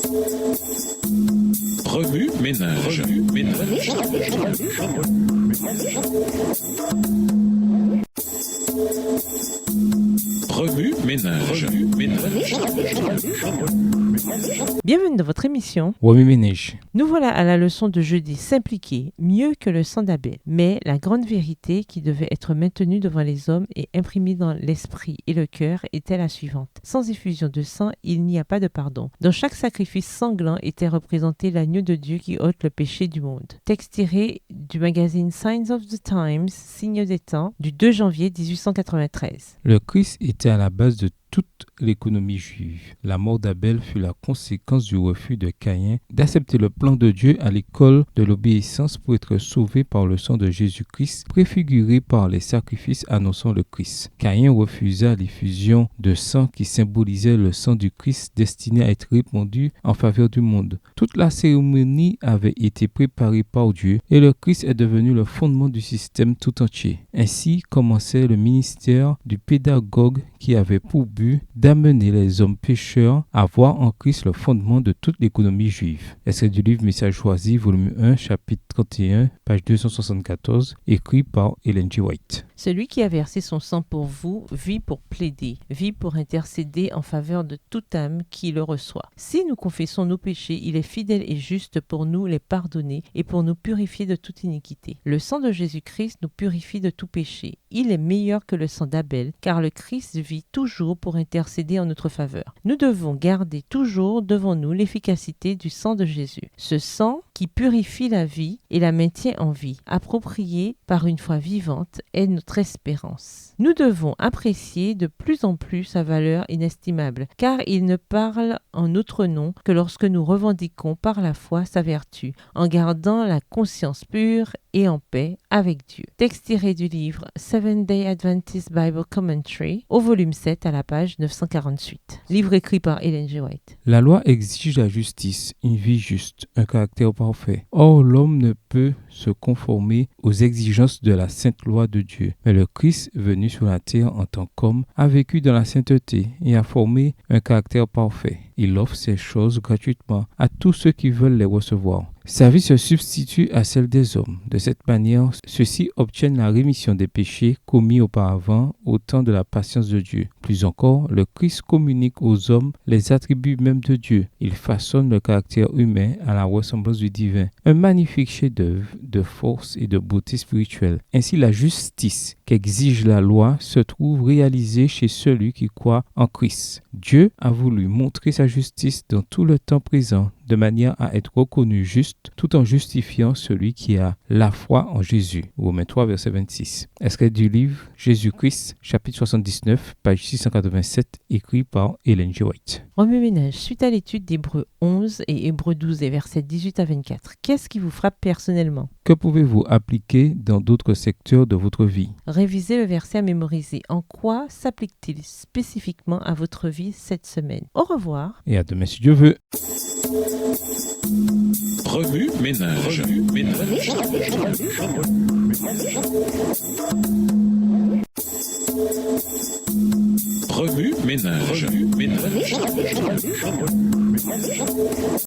Remue ménage. Remue ménage. Bienvenue dans votre émission. Remue ménage. Nous voilà à la leçon de jeudi. S'impliquer, mieux que le sang d'Abel. Mais la grande vérité qui devait être maintenue devant les hommes et imprimée dans l'esprit et le cœur était la suivante. Sans effusion de sang, il n'y a pas de pardon. Dans chaque sacrifice sanglant était représenté l'agneau de Dieu qui ôte le péché du monde. Texte tiré du magazine Signs of the Times, Signes des temps, du 2 janvier 1893. Le Christ était à la base de toute l'économie juive. La mort d'Abel fut la conséquence du refus de Caïn d'accepter le plan de Dieu à l'école de l'obéissance pour être sauvé par le sang de Jésus-Christ, préfiguré par les sacrifices annonçant le Christ. Caïn refusa l'effusion de sang qui symbolisait le sang du Christ destiné à être répandu en faveur du monde. Toute la cérémonie avait été préparée par Dieu et le Christ est devenu le fondement du système tout entier. Ainsi commençait le ministère du pédagogue qui avait pour but d'amener les hommes pécheurs à voir en Christ le fondement de toute l'économie juive. Extrait du livre Message choisi, volume 1, chapitre 31, page 274, écrit par Ellen G. White. Celui qui a versé son sang pour vous vit pour plaider, vit pour intercéder en faveur de toute âme qui le reçoit. Si nous confessons nos péchés, il est fidèle et juste pour nous les pardonner et pour nous purifier de toute iniquité. Le sang de Jésus-Christ nous purifie de tout péché. Il est meilleur que le sang d'Abel, car le Christ vit toujours pour intercéder en notre faveur. Nous devons garder toujours devant nous l'efficacité du sang de Jésus. Ce sang qui purifie la vie et la maintient en vie, approprié par une foi vivante, est notre espérance. Nous devons apprécier de plus en plus sa valeur inestimable, car il ne parle en notre nom que lorsque nous revendiquons par la foi sa vertu, en gardant la conscience pure et en paix avec Dieu. Texte tiré du livre Seventh-day Adventist Bible Commentary, au volume 7 à la page 948. Livre écrit par Ellen G. White. La loi exige la justice, une vie juste, un caractère parfait. Or, l'homme ne peut se conformer aux exigences de la sainte loi de Dieu. Mais le Christ, venu sur la terre en tant qu'homme, a vécu dans la sainteté et a formé un caractère parfait. Il offre ces choses gratuitement à tous ceux qui veulent les recevoir. Sa vie se substitue à celle des hommes. De cette manière, ceux-ci obtiennent la rémission des péchés commis auparavant au temps de la patience de Dieu. Plus encore, le Christ communique aux hommes les attributs mêmes de Dieu. Il façonne le caractère humain à la ressemblance du divin. Un magnifique chef-d'œuvre de force et de beauté spirituelle. Ainsi, la justice qu'exige la loi se trouve réalisée chez celui qui croit en Christ. Dieu a voulu montrer sa justice dans tout le temps présent, de manière à être reconnu juste, tout en justifiant celui qui a la foi en Jésus. Romains 3, verset 26. Extrait du livre Jésus-Christ, chapitre 79, page 687, écrit par Ellen G. White. Remue ménage, suite à l'étude d'Hébreux 11 et Hébreux 12 et versets 18 à 24. Qu'est-ce qui vous frappe personnellement? Que pouvez-vous appliquer dans d'autres secteurs de votre vie? Révisez le verset à mémoriser. En quoi s'applique-t-il spécifiquement à votre vie cette semaine? Au revoir. Et à demain si Dieu veut. Remue ménage. Remue ménage.